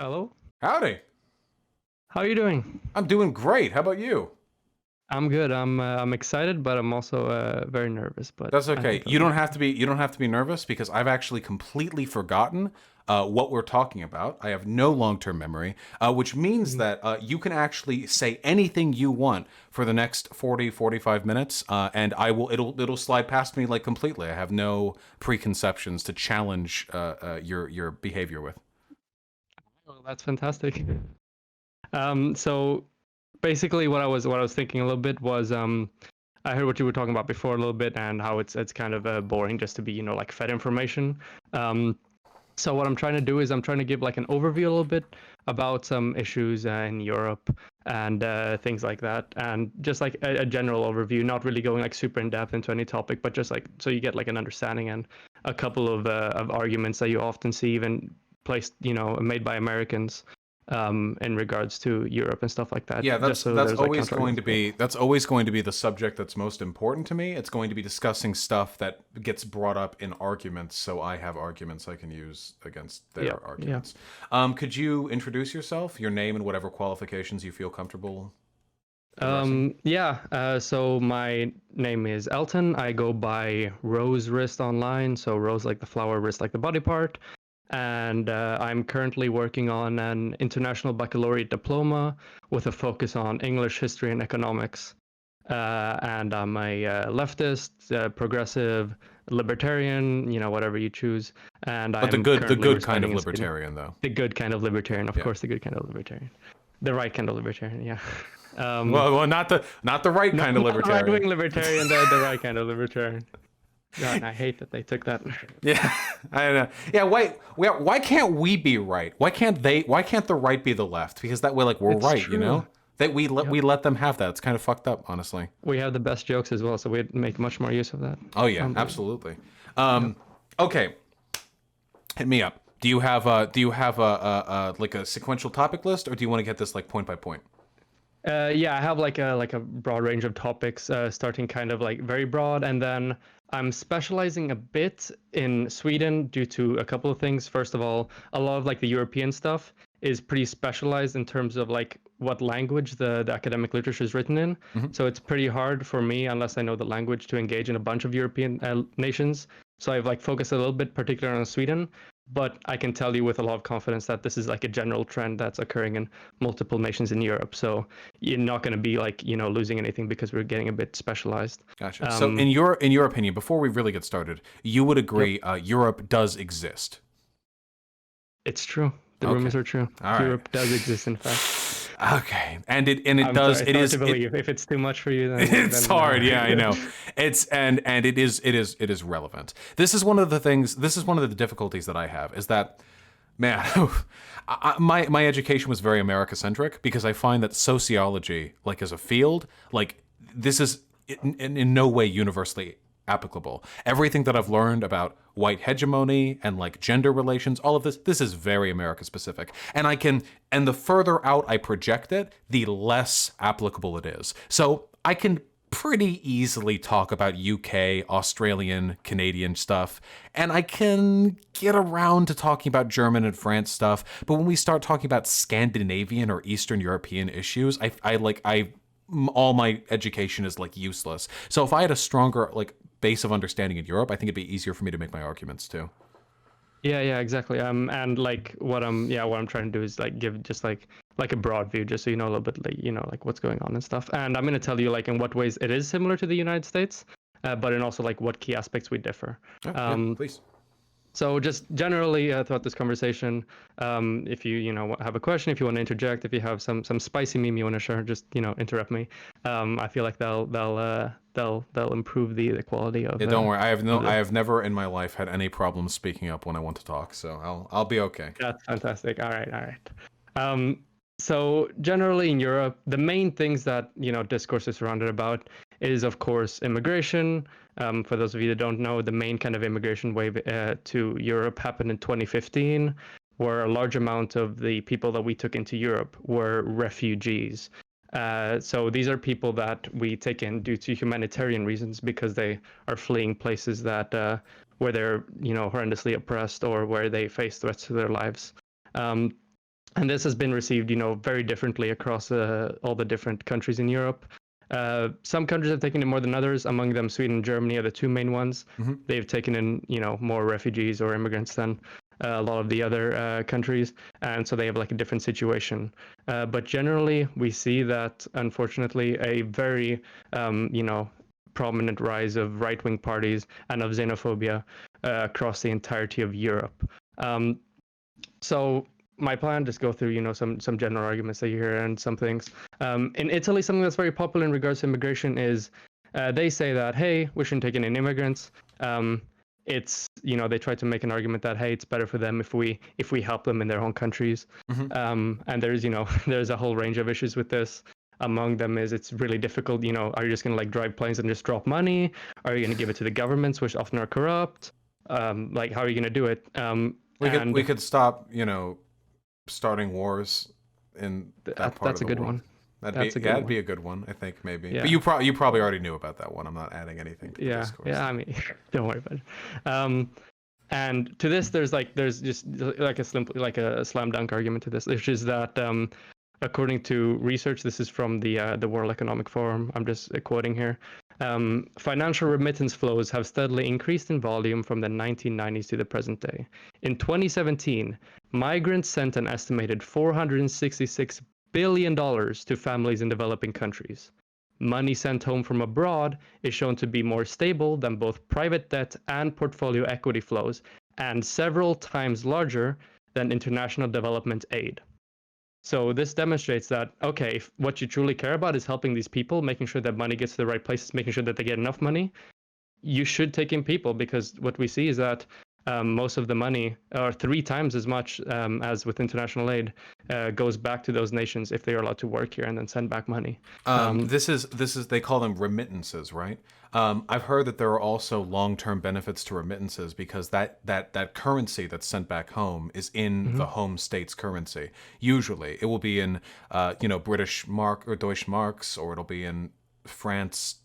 Hello. Howdy. How are you doing? I'm doing great. How about you? I'm good. I'm excited, but I'm also very nervous. But That's I okay. think I'll be fine. You don't have to be nervous because I've actually completely forgotten what we're talking about. I have no long-term memory, which means Mhm. that you can actually say anything you want for the next 45 minutes, and it'll slide past me like completely. I have no preconceptions to challenge your behavior with. Oh, that's fantastic. So basically, what I was thinking a little bit was I heard what you were talking about before a little bit and how it's kind of boring just to be like fed information. Um, So what I'm trying to do is I'm trying to give like an overview a little bit about some issues in Europe and things like that, and just like a general overview, not really going like super in depth into any topic, but just like so you get like an understanding and a couple of arguments that you often see even placed, made by Americans in regards to Europe and stuff like that, Yeah, just so there's like counter arguments. that's always going to be the subject that's most important to me. It's going to be discussing stuff that gets brought up in arguments, so I have arguments I can use against Yeah, their yeah. arguments. Could you introduce yourself, your name, and whatever qualifications you feel comfortable addressing? So my name is Elton. I go by Rose Wrist online. So Rose like the flower, wrist like the body part. And I'm currently working on an international baccalaureate diploma with a focus on English, history, and economics. And I'm a leftist, progressive, libertarian, whatever you choose. And But I'm the currently good kind residing of in Sweden. libertarian, though. The good kind of libertarian, of Yeah. course, the good kind of libertarian. The right kind of libertarian, yeah. Well, not the right Not, kind of not the right libertarian. wing libertarian, the right kind of libertarian. God, and I hate that they took that. Yeah, I don't know. Yeah, why can't we be right? Why can't they? Why can't the right be the left? Because that way, like, we're It's right, you true. know. That we Yep. let them have that. It's kind of fucked up, honestly. We have the best jokes as well, so we'd make much more use of that. Oh yeah, Unbelievable. absolutely. Yep. Okay, hit me up. Do you have a like a sequential topic list, or do you want to get this like point by point? Yeah, I have like a broad range of topics, starting kind of like very broad, and then I'm specializing a bit in Sweden due to a couple of things. First of all, a lot of like the European stuff is pretty specialized in terms of like what language the academic literature is written in. Hmm. So it's pretty hard for me, unless I know the language, to engage in a bunch of European nations. So I've like focused a little bit, particularly on Sweden, but I can tell you with a lot of confidence that this is like a general trend that's occurring in multiple nations in Europe. So you're not going to be like losing anything because we're getting a bit specialized. Gotcha. So Um, in your opinion, before we really get started, you would yep, agree Europe does exist. it's true. The Okay. rumors are true. All right. Europe does exist, in fact. Okay. And it I'm does sorry, it's it hard is to it believe. If it's too much for you, then it's hard. Yeah, I know. then It's and it is relevant. This is one of the things. This is one of the difficulties that I have is that, man, my education was very America centric because I find that sociology, like as a field, like this is in no way universally applicable. Everything that I've learned about white hegemony and like gender relations, all of this is very America specific. And the further out I project it, the less applicable it is. So I can pretty easily talk about UK, Australian, Canadian stuff, and I can get around to talking about German and France stuff. But when we start talking about Scandinavian or Eastern European issues, I all my education is like useless. So if I had a stronger like base of understanding in Europe, I think it'd be easier for me to make my arguments too. yeah, exactly. And like what I'm trying to do is like give just like a broad view, just so you know a little bit like like what's going on and stuff. And I'm gonna tell you like in what ways it is similar to the United States, but in also like what key aspects we differ. Oh, yeah, Um, please. So just generally throughout this conversation, if you have a question, if you want to interject, if you have some spicy meme you want to share, just interrupt me. I feel like they'll improve the quality Yeah, don't worry. of I the. have never in my life had any problem speaking up when I want to talk, so I'll be okay. That's fantastic. All right, all right. Um, so generally in Europe, the main things that discourse is surrounded about is of course immigration. For those of you that don't know, the main kind of immigration wave to Europe happened in 2015, where a large amount of the people that we took into Europe were refugees. So these are people that we take in due to humanitarian reasons because they are fleeing places that where they're horrendously oppressed or where they face threats to their lives. Um, And this has been received, very differently across all the different countries in Europe. Some countries have taken it more than others. Among them, Sweden and Germany are the two main ones. Mm-hmm. They've taken in, more refugees or immigrants than a lot of the other countries, and so they have like a different situation. But generally, we see that, unfortunately, a very, prominent rise of right-wing parties and of xenophobia across the entirety of Europe. So my plan, just go through, some general arguments that you hear and some things. In Italy, something that's very popular in regards to immigration is they say that, hey, we shouldn't take in any immigrants. It's, they try to make an argument that, hey, it's better for them if we help them in their own countries. Mm-hmm. And there's, there's a whole range of issues with this. Among them is it's really difficult. Are you just going to like drive planes and just drop money? Are you going to give it to the governments, which often are corrupt? Like, how are you going to do it? We could stop, starting wars in that part that's of a the good world. one. That'd be a good one, I think, maybe. Yeah. But you probably already knew about that one. I'm not adding anything to the discourse. Yeah. I mean, don't worry about it. And to this, there's just like a slam dunk argument to this, which is that according to research, this is from the World Economic Forum. I'm just quoting here. Financial remittance flows have steadily increased in volume from the 1990s to the present day. In 2017, migrants sent an estimated $466 billion to families in developing countries. Money sent home from abroad is shown to be more stable than both private debt and portfolio equity flows, and several times larger than international development aid. So this demonstrates that, okay, if what you truly care about is helping these people, making sure that money gets to the right places, making sure that they get enough money, you should take in people, because what we see is that most of the money, or 3 times as much as with international aid, goes back to those nations if they are allowed to work here and then send back money. This is they call them remittances, right? I've heard that there are also long-term benefits to remittances because that currency that's sent back home is in the home state's currency. Usually, it will be in British mark or Deutsche marks, or it'll be in France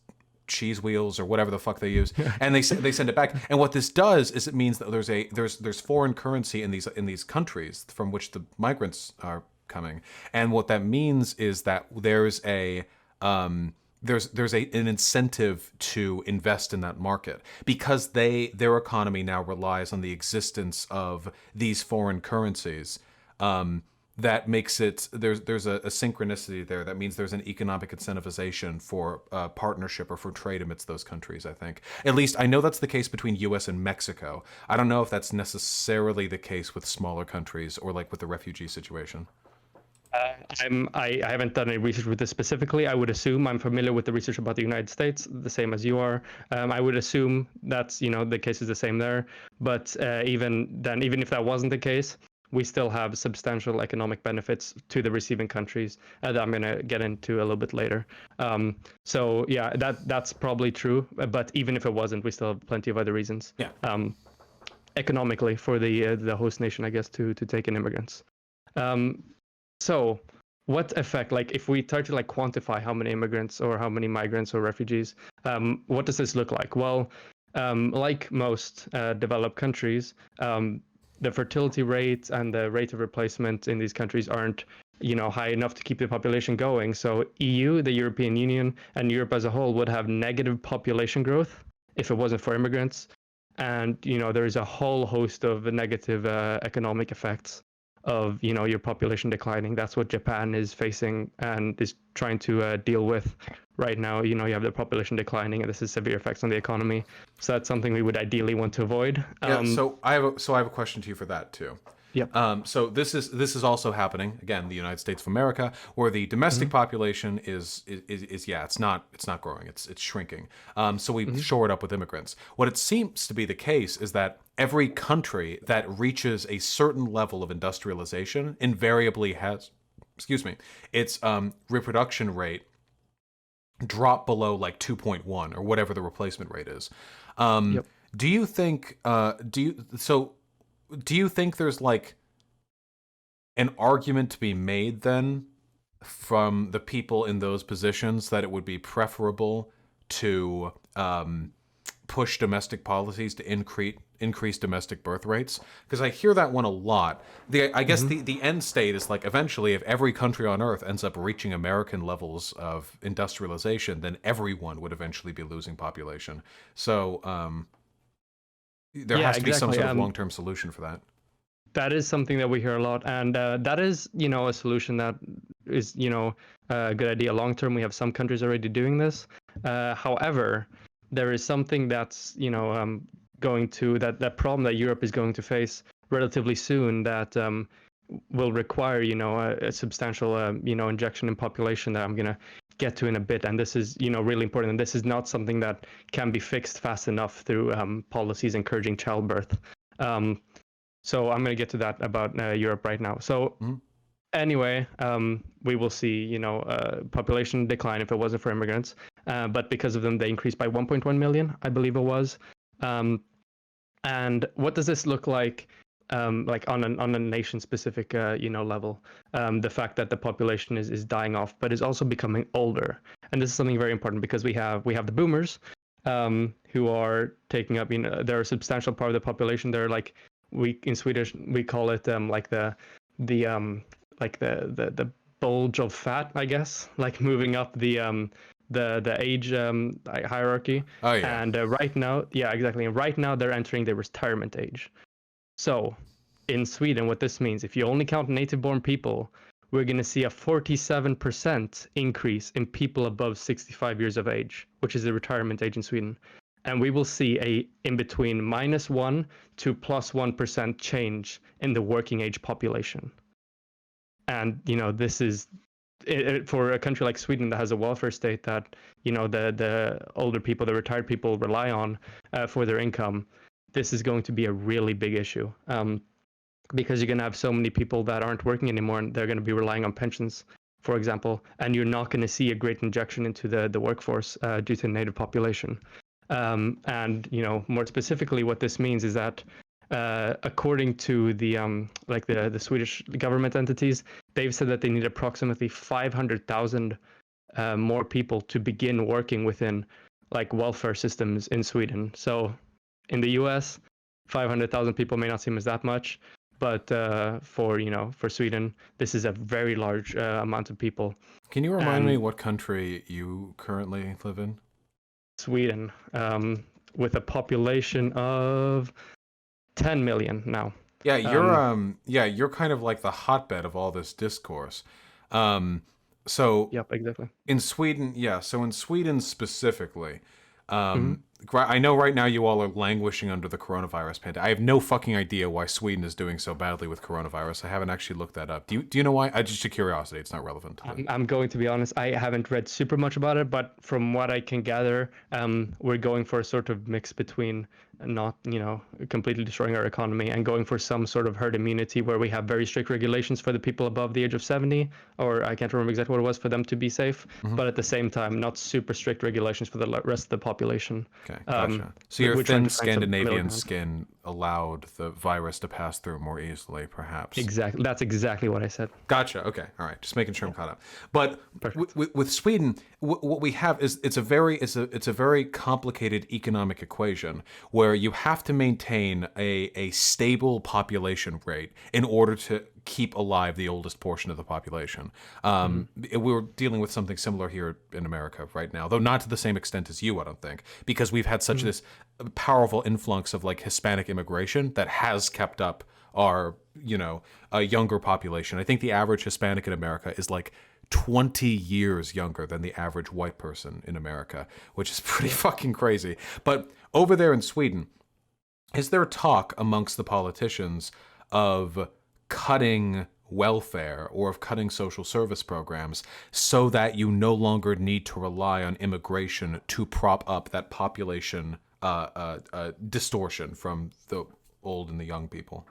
cheese wheels or whatever the fuck they use, and they send it back. And what this does is it means that there's foreign currency in these countries from which the migrants are coming, and what that means is that there's an incentive to invest in that market because their economy now relies on the existence of these foreign currencies. That makes it there's a synchronicity there. That means there's an economic incentivization for partnership or for trade amidst those countries, I think. At least I know that's the case between US and Mexico. I don't know if that's necessarily the case with smaller countries or like with the refugee situation. I haven't done any research with this specifically. I would assume I'm familiar with the research about the United States, the same as you are. I would assume that's the case is the same there. But even if that wasn't the case, we still have substantial economic benefits to the receiving countries that I'm going to get into a little bit later. So yeah, that's probably true. But even if it wasn't, we still have plenty of other reasons. Yeah. Economically for the host nation, I guess, to take in immigrants. So what effect, like if we try to like quantify how many immigrants or how many migrants or refugees, what does this look like? Well, like most developed countries, the fertility rate and the rate of replacement in these countries aren't, high enough to keep the population going. So EU, the European Union, and Europe as a whole would have negative population growth if it wasn't for immigrants. And, there is a whole host of negative economic effects of, your population declining. That's what Japan is facing and is trying to deal with right now. You have the population declining, and this has severe effects on the economy. So that's something we would ideally want to avoid. So I have a question to you for that too. Yep. So this is also happening again in the United States of America, where the domestic population is it's not growing, it's shrinking. So we shore it up with immigrants. What it seems to be the case is that every country that reaches a certain level of industrialization invariably has, its reproduction rate drop below like 2.1 or whatever the replacement rate is. Yep. Do you think there's like an argument to be made then from the people in those positions that it would be preferable to push domestic policies to increase domestic birth rates? Because I hear that one a lot. I guess the end state is like eventually, if every country on Earth ends up reaching American levels of industrialization, then everyone would eventually be losing population. So there has to be some sort of long-term solution for that. That is something that we hear a lot, and that is, a solution that is, a good idea. Long term, we have some countries already doing this. However, there is something that's, going to that problem that Europe is going to face relatively soon that will require, a substantial, injection in population that I'm gonna get to in a bit. And this is, really important. And this is not something that can be fixed fast enough through policies encouraging childbirth. So I'm going to get to that about Europe right now. So anyway, we will see, population decline if it wasn't for immigrants. But because of them, they increased by 1.1 million, I believe it was. And what does this look like on a nation-specific, level? The fact that the population is dying off, but is also becoming older. And this is something very important because we have the boomers who are taking up, they're a substantial part of the population. They're like, in Swedish we call it like the bulge of fat, I guess, like moving up the age hierarchy. Oh yeah. And right now, yeah, exactly. And right now they're entering the retirement age. So in Sweden, what this means, if you only count native-born people, we're going to see a 47% increase in people above 65 years of age, which is the retirement age in Sweden. And we will see in between -1 to +1% change in the working age population. And, this is for a country like Sweden that has a welfare state that, the older people, the retired people rely on for their income. This is going to be a really big issue because you're going to have so many people that aren't working anymore and they're going to be relying on pensions, for example, and you're not going to see a great injection into the workforce due to the native population. And more specifically, what this means is that according to the Swedish government entities, they've said that they need approximately 500,000 more people to begin working within like welfare systems in Sweden. So in the US, 500,000 people may not seem as that much, but for Sweden, this is a very large amount of people. Can you remind me what country you currently live in? Sweden, with a population of 10 million now. Yeah, you're kind of like the hotbed of all this discourse. So yep, exactly. In Sweden, so in Sweden specifically, I know right now you all are languishing under the coronavirus pandemic. I have no fucking idea why Sweden is doing so badly with coronavirus. I haven't actually looked that up. Do you know why? Just a curiosity. It's not relevant. I'm going to be honest. I haven't read super much about it, but from what I can gather, we're going for a sort of mix between not, completely destroying our economy and going for some sort of herd immunity where we have very strict regulations for the people above the age of 70, or I can't remember exactly what it was, for them to be safe, but at the same time, not super strict regulations for the rest of the population. Okay, gotcha. So your thin Scandinavian skin allowed the virus to pass through more easily, perhaps. Exactly. That's exactly what I said. Gotcha. Okay. All right. Just making sure I'm caught up. But with Sweden, what we have is it's a very complicated economic equation where you have to maintain a stable population rate in order to keep alive the oldest portion of the population. We're dealing with something similar here in America right now, though not to the same extent as you, I don't think, because we've had such this powerful influx of like Hispanic immigration that has kept up our, a younger population. I think the average Hispanic in America is like 20 years younger than the average white person in America, which is pretty fucking crazy. But over there in Sweden, is there talk amongst the politicians of cutting welfare or of cutting social service programs so that you no longer need to rely on immigration to prop up that population distortion from the old and the young people?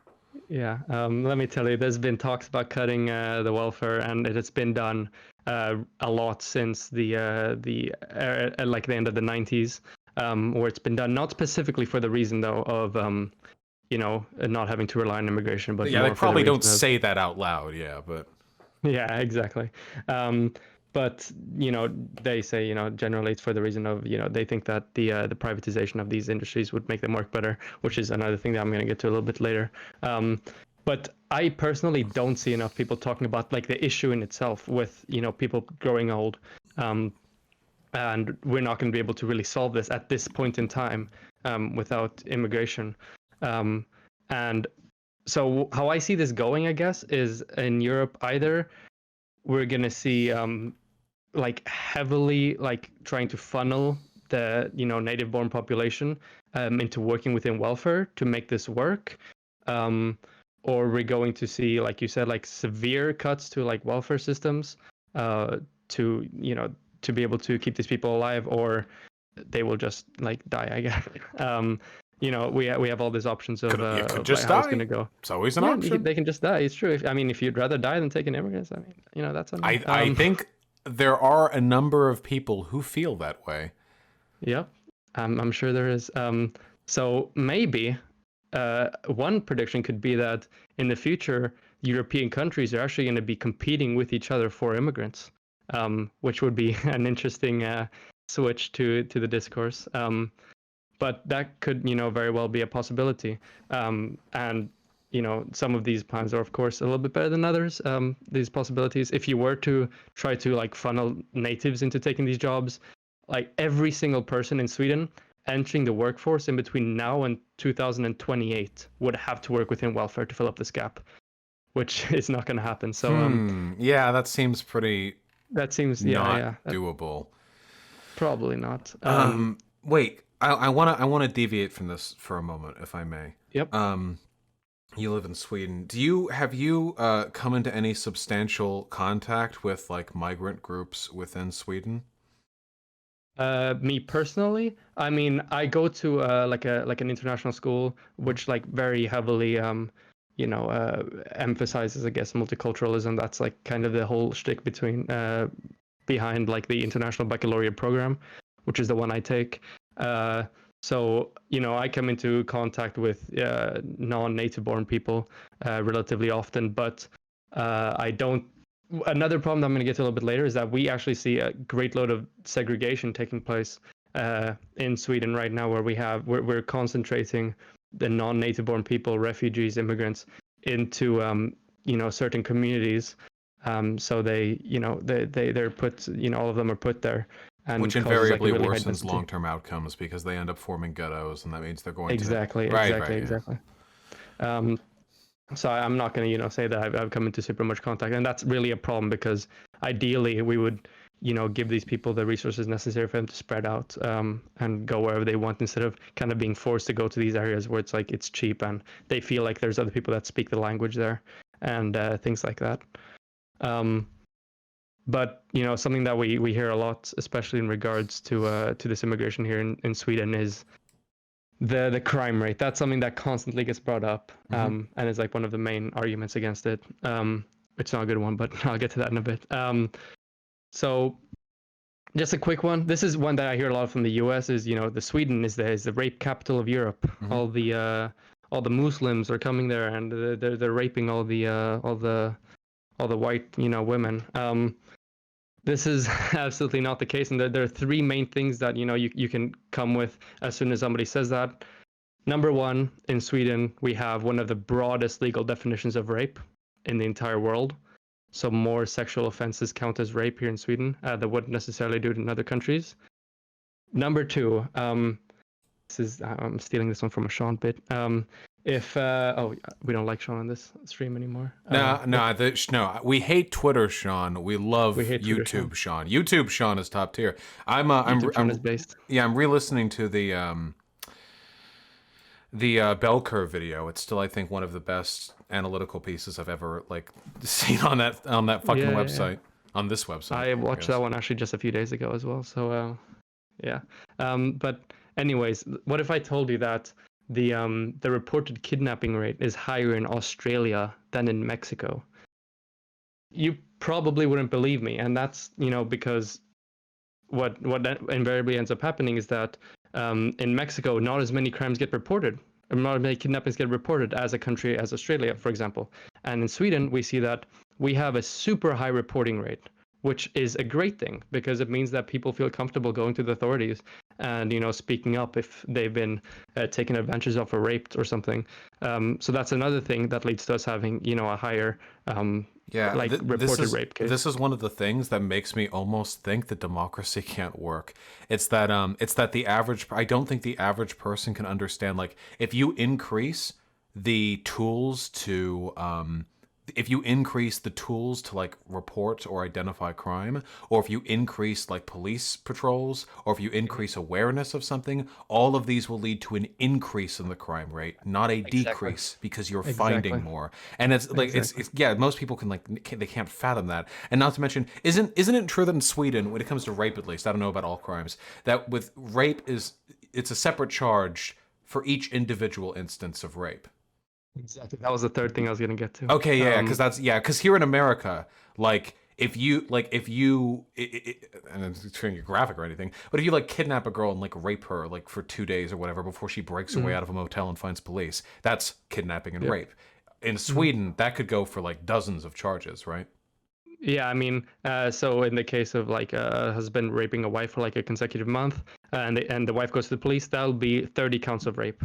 Yeah, let me tell you, there's been talks about cutting the welfare, and it has been done a lot since the end of the 90s, where it's been done not specifically for the reason though of not having to rely on immigration, but yeah, they probably don't say that out loud. Yeah, but yeah, exactly. but they say generally it's for the reason of they think that the privatization of these industries would make them work better, which is another thing that I'm going to get to a little bit later. But I personally don't see enough people talking about like the issue in itself with people growing old, and we're not going to be able to really solve this at this point in time without immigration. And so how I see this going, I guess, is in Europe either we're going to see like heavily like trying to funnel the native born population into working within welfare to make this work, or we're going to see, like you said, like severe cuts to like welfare systems to to be able to keep these people alive, or they will just like die, I guess. We have all these options of You could just like, how it's die. going to go. It's always an option. They can just die. It's true. If you'd rather die than take an immigrant, I mean, that's on you. I think there are a number of people who feel that way. Yep, I'm sure there is. So maybe one prediction could be that in the future, European countries are actually going to be competing with each other for immigrants, which would be an interesting switch to the discourse. But that could, very well be a possibility. And some of these plans are, of course, a little bit better than others. These possibilities, if you were to try to like funnel natives into taking these jobs, like every single person in Sweden entering the workforce in between now and 2028 would have to work within welfare to fill up this gap, which is not going to happen. So yeah, that seems pretty. That seems not doable. Probably not. Wait, I want to deviate from this for a moment, if I may. Yep. You live in Sweden. Have you come into any substantial contact with like migrant groups within Sweden? Me personally, I mean, I go to like an international school, which like very heavily emphasizes, I guess, multiculturalism. That's like kind of the whole shtick behind like the international baccalaureate program, which is the one I take. So I come into contact with non-native born people relatively often, but I don't. Another problem that I'm going to get to a little bit later is that we actually see a great load of segregation taking place in Sweden right now, where we're concentrating the non-native born people, refugees, immigrants into certain communities. So they're put, all of them are put there. And which invariably really worsens long-term outcomes because they end up forming ghettos, and that means they're going exactly. So I'm not going to say that I've come into super much contact, and that's really a problem because ideally we would give these people the resources necessary for them to spread out and go wherever they want, instead of kind of being forced to go to these areas where it's like it's cheap and they feel like there's other people that speak the language there and things like that. But something that we hear a lot, especially in regards to this immigration here in Sweden, is the crime rate. That's something that constantly gets brought up, and is like one of the main arguments against it. It's not a good one, but I'll get to that in a bit. So just a quick one. This is one that I hear a lot from the U.S. Is the Sweden is the rape capital of Europe. All the Muslims are coming there and they're raping all the white women. This is absolutely not the case, and there are three main things that you can come with as soon as somebody says that. Number one, in Sweden we have one of the broadest legal definitions of rape in the entire world. So more sexual offenses count as rape here in Sweden that wouldn't necessarily do it in other countries. Number two, I'm stealing this one from a Sean bit. If we don't like Sean on this stream anymore. No, we hate Twitter, Sean. We love YouTube, Sean. YouTube, Sean is top tier. I'm re-listening to the bell curve video. It's still, I think, one of the best analytical pieces I've ever seen on that fucking website. On this website, I watched that one actually just a few days ago as well. So but anyways, what if I told you that the reported kidnapping rate is higher in Australia than in Mexico? You probably wouldn't believe me, and that's because what invariably ends up happening is that in Mexico, not as many crimes get reported, or not as many kidnappings get reported as a country as Australia, for example. And in Sweden, we see that we have a super high reporting rate which is a great thing because it means that people feel comfortable going to the authorities and speaking up if they've been taken advantage of or raped or something. So that's another thing that leads to us having a higher Yeah, reported rape case. this is one of the things that makes me almost think that democracy can't work. It's that the average, I don't think the average person can understand, like, if you increase the tools to like report or identify crime, or if you increase like police patrols, or if you increase awareness of something, all of these will lead to an increase in the crime rate, not a decrease, because you're finding more. And it's like it's yeah, most people they can't fathom that. And not to mention, isn't it true that in Sweden, when it comes to rape, at least, I don't know about all crimes, that with rape it's a separate charge for each individual instance of rape. Exactly. That was the third thing I was going to get to. Okay, yeah, because here in America, like if you and it's trying to get graphic or anything, but if you like kidnap a girl and like rape her like for 2 days or whatever before she breaks her way out of a motel and finds police, that's kidnapping and rape. In Sweden, that could go for like dozens of charges, right? Yeah, I mean, so in the case of like a husband raping a wife for like a consecutive month, and the wife goes to the police, that'll be 30 counts of rape.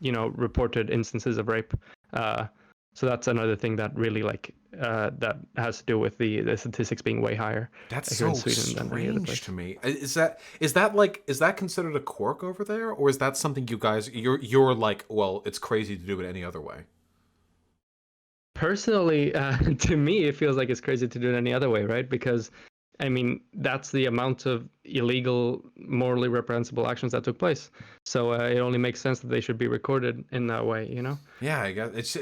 Reported instances of rape. So that's another thing that really that has to do with the statistics being way higher. That's here so in Sweden than any other strange place. to me. Is that considered a quirk over there, or is that something you guys you're like, well, it's crazy to do it any other way? Personally, to me, it feels like it's crazy to do it any other way, right? Because, I mean, that's the amount of illegal, morally reprehensible actions that took place. So it only makes sense that they should be recorded in that way, Yeah, I guess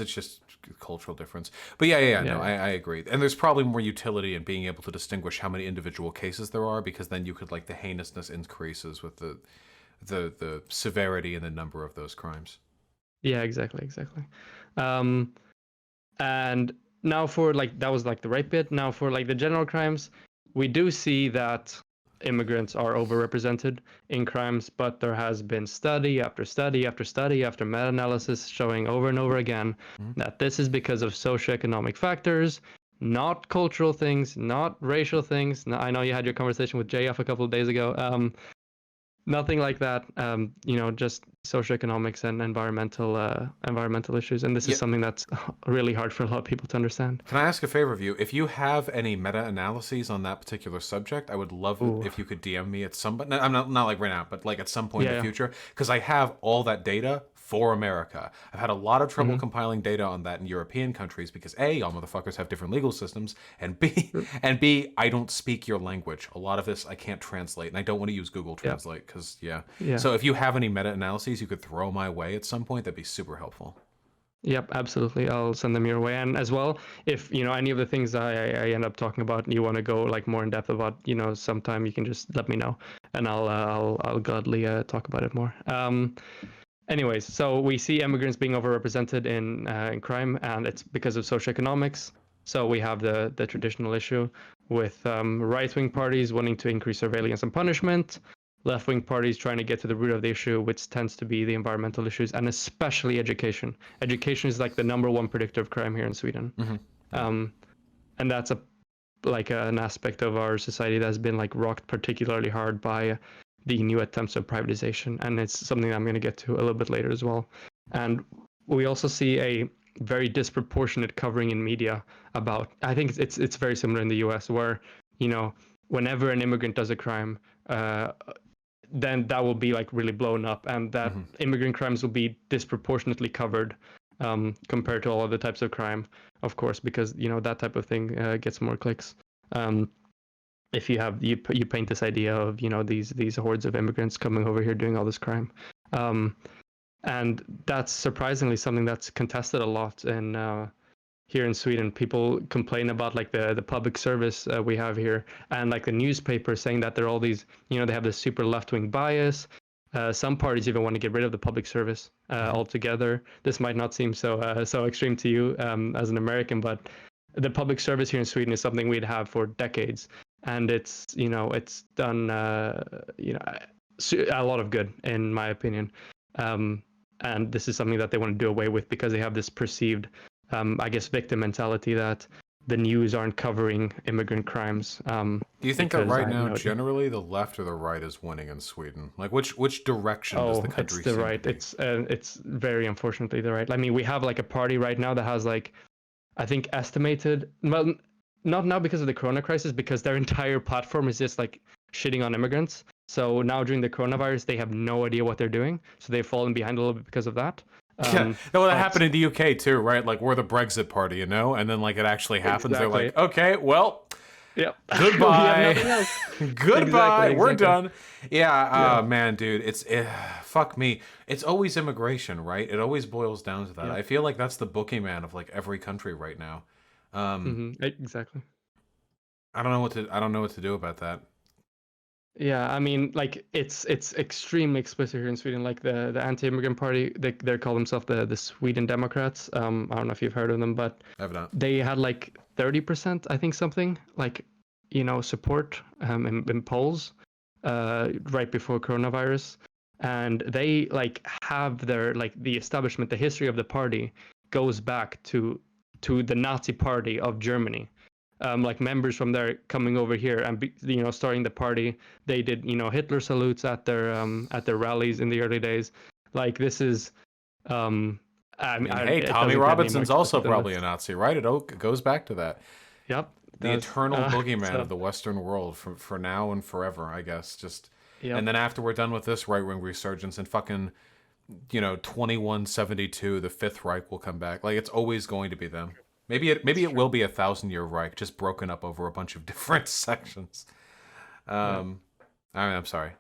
it's just cultural difference. But yeah. No, I agree. And there's probably more utility in being able to distinguish how many individual cases there are, because then you could, like, the heinousness increases with the severity and the number of those crimes. Yeah, exactly. And now for like that was like the rape bit. Now for like the general crimes, we do see that immigrants are overrepresented in crimes, but there has been study after study after study after meta-analysis showing over and over again that this is because of socioeconomic factors, not cultural things, not racial things. Now, I know you had your conversation with JF a couple of days ago. Nothing like that. Just socioeconomics and environmental issues, and this is something that's really hard for a lot of people to understand. Can I ask a favor of you? If you have any meta-analyses on that particular subject, I would love it if you could DM me at some. But I'm not like right now, but like at some point in the future, because I have all that data for America. I've had a lot of trouble compiling data on that in European countries because A, all motherfuckers have different legal systems, and B, I don't speak your language. A lot of this I can't translate, and I don't want to use Google Translate because So if you have any meta-analyses you could throw my way at some point, that'd be super helpful. Yep, absolutely. I'll send them your way. And as well, if any of the things I end up talking about, and you want to go like more in depth about, sometime you can just let me know, and I'll gladly talk about it more. Anyways, so we see immigrants being overrepresented in crime, and it's because of socioeconomics. So we have the traditional issue with right-wing parties wanting to increase surveillance and punishment, left-wing parties trying to get to the root of the issue, which tends to be the environmental issues, and especially education. Education is like the number one predictor of crime here in Sweden. And that's an aspect of our society that's been like rocked particularly hard by the new attempts of privatization, and it's something I'm going to get to a little bit later as well. And we also see a very disproportionate covering in media about, I think it's very similar in the US, where whenever an immigrant does a crime, then that will be like really blown up, and that immigrant crimes will be disproportionately covered compared to all other types of crime, of course, because that type of thing gets more clicks. If you paint this idea of these hordes of immigrants coming over here doing all this crime, and that's surprisingly something that's contested a lot in here in Sweden. People complain about like the public service we have here, and like the newspaper saying that there are all these they have this super left-wing bias. Some parties even want to get rid of the public service altogether. This might not seem so extreme to you as an American, but the public service here in Sweden is something we'd have for decades. And it's done a lot of good, in my opinion, and this is something that they want to do away with because they have this perceived, I guess, victim mentality that the news aren't covering immigrant crimes. Do you think that Because right I, now, generally, the left or the right is winning in Sweden? Like, which direction does the it's country the seem to right. be? It's very unfortunately the right. I mean, we have like a party right now that has like, I think estimated, well, not now because of the corona crisis, because their entire platform is just like shitting on immigrants. So now during the coronavirus, they have no idea what they're doing. So they've fallen behind a little bit because of that. Yeah, no, that But happened in the UK too, right? Like we're the Brexit party, you know, and then like it actually happens. They're exactly. like, okay, well, Yep. We have goodbye, nothing else. goodbye, we're Exactly. done. Yeah, Yeah. man, dude, it's fuck me. It's always immigration, right? It always boils down to that. Yep. I feel like that's the boogeyman of like every country right now. Exactly. I don't know what to do about that. Yeah, I mean, like it's extremely explicit here in Sweden. Like the anti-immigrant party, they call themselves the Sweden Democrats. I don't know if you've heard of them, but I have not. they had like 30%, I think, something like, support in polls right before coronavirus, and they like have their like the establishment, the history of the party goes back to the Nazi Party of Germany. Like members from there coming over here and starting the party. They did Hitler salutes at their rallies in the early days. Like this is I mean, hey, it Tommy doesn't get any more Robinson's also explicit than probably this. a Nazi, right? It goes back to that. Yep, it The does. eternal boogeyman So of the Western world for now and forever, I guess. Just yep. and then after we're done with this right wing resurgence and fucking 2172, the Fifth Reich will come back. Like it's always going to be them. Maybe it will be 1,000-year Reich, just broken up over a bunch of different sections. Yeah. I'm sorry,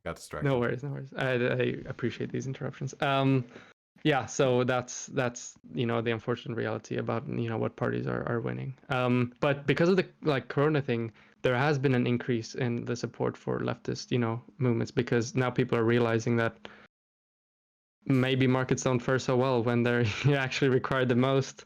got distracted. No worries, no worries. I appreciate these interruptions. Yeah, so that's the unfortunate reality about what parties are winning. But because of the like Corona thing, there has been an increase in the support for leftist movements, because now people are realizing that maybe markets don't fare so well when they're actually required the most.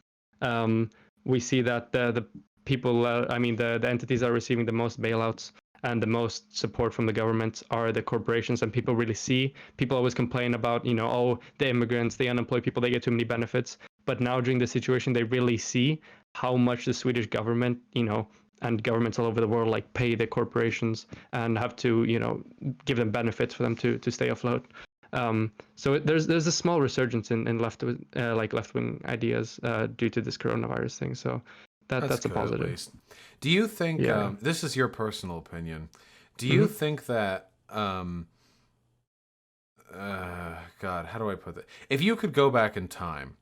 We see that the people, I mean, the entities that are receiving the most bailouts and the most support from the government are the corporations, and people really see. People always complain about, oh, the immigrants, the unemployed people, they get too many benefits. But now during the situation, they really see how much the Swedish government, and governments all over the world like pay the corporations and have to, give them benefits for them to stay afloat. So there's a small resurgence in left wing ideas due to this coronavirus thing. So that's a good, positive. at least. Do you think Yeah. this is your personal opinion? Do you think that God, how do I put that? If you could go back in time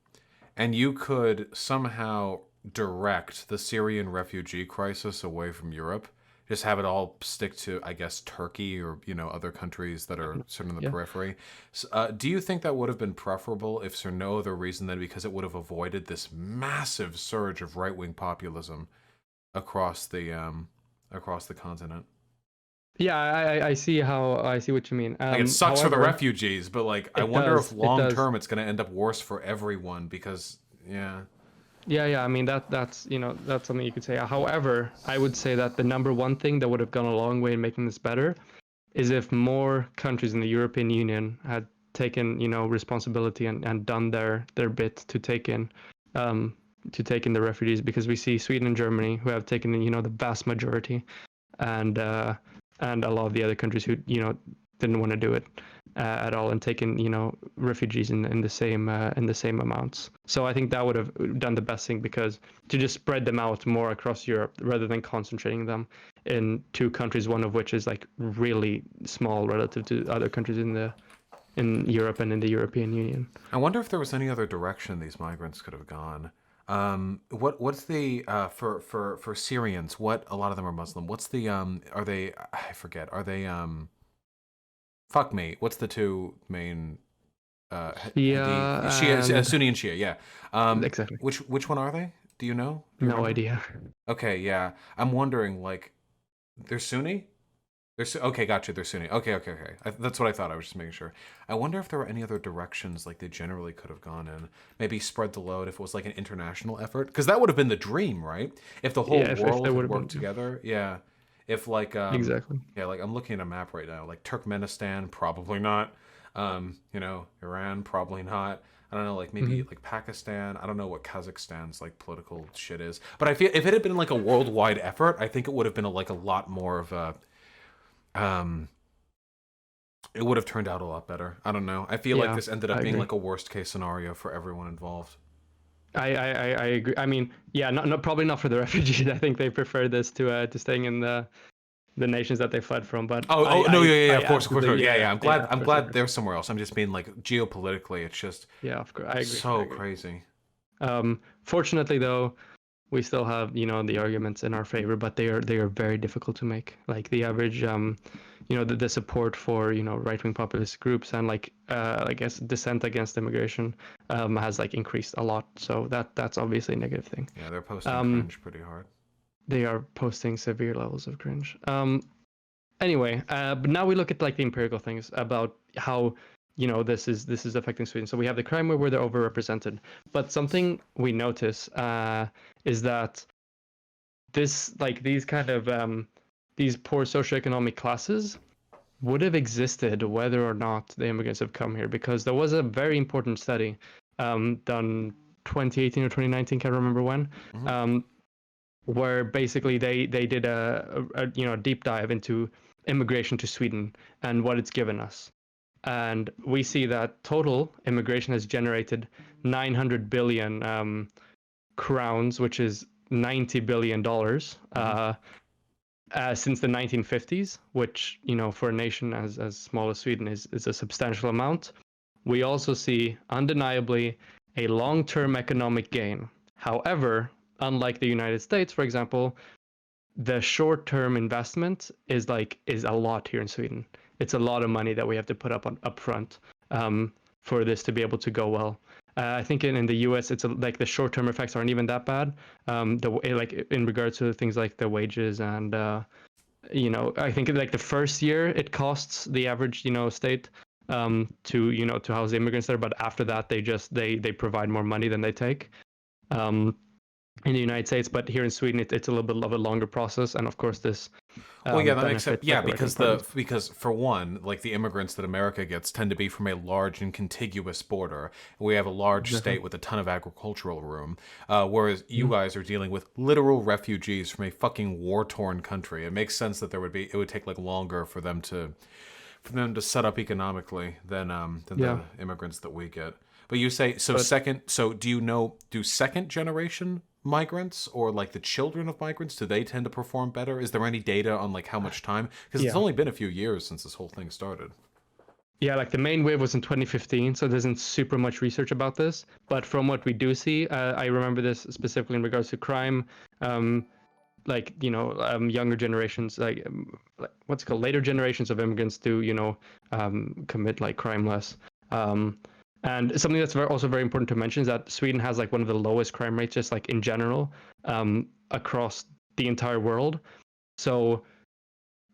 and you could somehow direct the Syrian refugee crisis away from Europe, just have it all stick to, I guess, Turkey or other countries that are sort of in the periphery. So, do you think that would have been preferable if for no other reason than because it would have avoided this massive surge of right-wing populism across the continent? Yeah, I see what you mean. Like it sucks for the However, refugees, but like I wonder if long does. term it's going to end up worse for everyone because Yeah. I mean that's that's something you could say. However, I would say that the number one thing that would have gone a long way in making this better is if more countries in the European Union had taken responsibility and done their bit to take in the refugees, because we see Sweden and Germany who have taken in the vast majority, and a lot of the other countries who didn't want to do it at all, and taken refugees in the same amounts. So I think that would have done the best thing, because to just spread them out more across Europe rather than concentrating them in two countries, one of which is like really small relative to other countries in Europe and in the European Union. I wonder if there was any other direction these migrants could have gone. What's the for Syrians? What, a lot of them are Muslim. What's the are they? I forget. Are they Fuck me. What's the two main? Shia Sunni and Shia. Yeah. exactly. Which one are they? Do you know? No idea. Okay. Yeah. I'm wondering. Like, they're Sunni. Okay, gotcha. They're Sunni. Okay. That's what I thought. I was just making sure. I wonder if there were any other directions like they generally could have gone in. Maybe spread the load if it was like an international effort, because that would have been the dream, right? If the whole world had worked together. Yeah. If like exactly. Yeah, like I'm looking at a map right now. Like Turkmenistan, probably not. Iran, probably not. I don't know, like maybe Hmm. like Pakistan. I don't know what Kazakhstan's like political shit is, but I feel if it had been like a worldwide effort, I think it would have been like a lot more of a um. It would have turned out a lot better. I don't know. I feel like Yeah, this ended I up being agree. like a worst case scenario for everyone involved. I agree. I mean, yeah, not probably not for the refugees. I think they prefer this to staying in the nations that they fled from. But Oh, no, yeah, yeah, I of course, of course, of absolutely, course. Yeah, yeah, yeah. yeah, I'm for sure, glad for they're sure. somewhere else. I'm just being like geopolitically, it's just Yeah, of course, I agree, I so agree. crazy. Fortunately, though, we still have the arguments in our favor, but they are very difficult to make. Like the average, the support for right wing populist groups and like I guess dissent against immigration has like increased a lot. So that's obviously a negative thing. Yeah, they're posting Um, cringe pretty hard. they are posting severe levels of cringe. Anyway, but now we look at like the empirical things about how this is affecting Sweden. So we have the crime where they're overrepresented, but something we notice is that this like these kind of these poor socioeconomic classes would have existed whether or not the immigrants have come here, because there was a very important study done 2018 or 2019, can't remember when, Hmm. um, where basically they did a deep dive into immigration to Sweden and what it's given us. And we see that total immigration has generated 900 billion crowns, which is $90 billion, Hmm. since the 1950s, which for a nation as small as Sweden is a substantial amount. We also see undeniably a long-term economic gain. However, unlike the United States, for example, the short-term investment is a lot here in Sweden. It's a lot of money that we have to put up front for this to be able to go well. I think in the U.S. it's like the short-term effects aren't even that bad. Like in regards to things like the wages and I think like the first year it costs the average state to house the immigrants there, but after that they provide more money than they take. Um, in the United States, but here in Sweden, it's a little bit of a longer process, and of course, this Well, yeah, that makes sense. benefits Yeah, like the right-wing because parties. because for one, like the immigrants that America gets tend to be from a large and contiguous border. We have a large Exactly. state with a ton of agricultural room, whereas you Mhm. guys are dealing with literal refugees from a fucking war-torn country. It makes sense that it would take like longer for them to set up economically than Yeah, the immigrants that we get. But you say so but second. So do second generation migrants or like the children of migrants, do they tend to perform better? Is there any data on like how much time? Because it's yeah, only been a few years since this whole thing started. yeah. Like the main wave was in 2015, so there isn't super much research about this. But from what we do see, I remember this specifically in regards to crime. Um, like younger generations, like what's it called, later generations of immigrants do commit like crime less. Um, and something that's also very important to mention is that Sweden has like one of the lowest crime rates, just like in general, across the entire world. So